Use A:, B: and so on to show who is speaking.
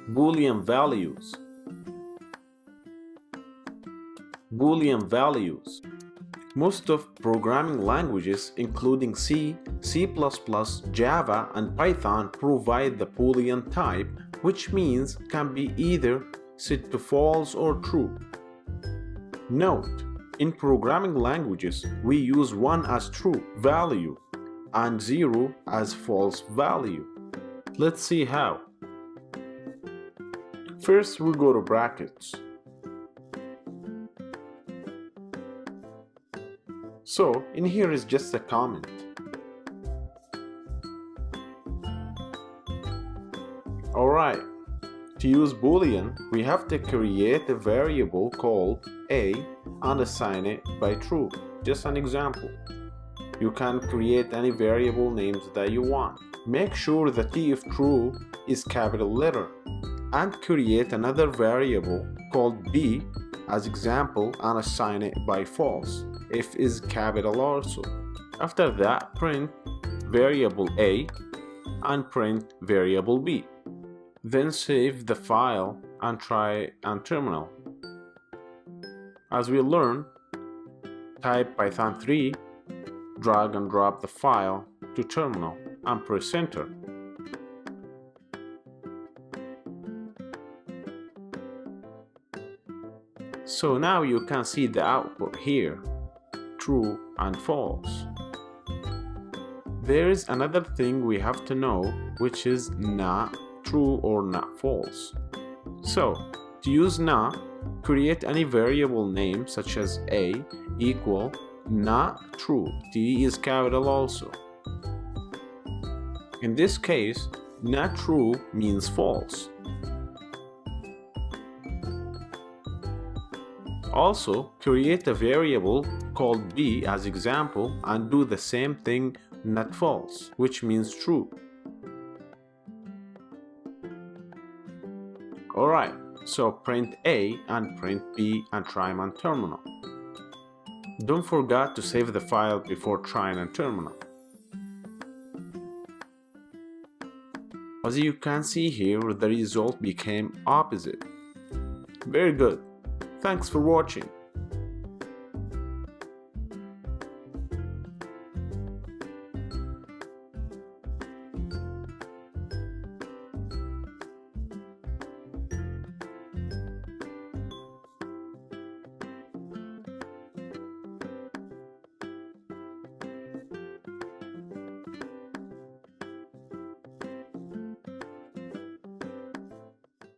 A: Boolean values. Boolean values. Most of programming languages, including C, C++, Java, and Python, provide the Boolean type, which means can be either set to false or true. Note: in programming languages, we use 1 as true value and 0 as false value. Let's see how. First, we go to brackets. So, in here is just a comment. Alright, to use Boolean, we have to create a variable called a and assign it by true. Just an example. You can create any variable names that you want. Make sure the T of true is capital letter, and create another variable called b as example and assign it by false if is capital also. After that, print variable a and print variable b. Then save the file and try on terminal. As we learn, type Python 3, drag and drop the file to terminal and press enter. So now you can see the output here, true and false. There is another thing we have to know, which is not true or not false. So, to use not, create any variable name such as a equal not true. T is capital also. In this case, not true means false. Also, create a variable called b as example and do the same thing, not false, which means true. Alright, so print a and print b and try them on terminal. Don't forget to save the file before trying on terminal. As you can see here, the result became opposite. Very good. Thanks for watching.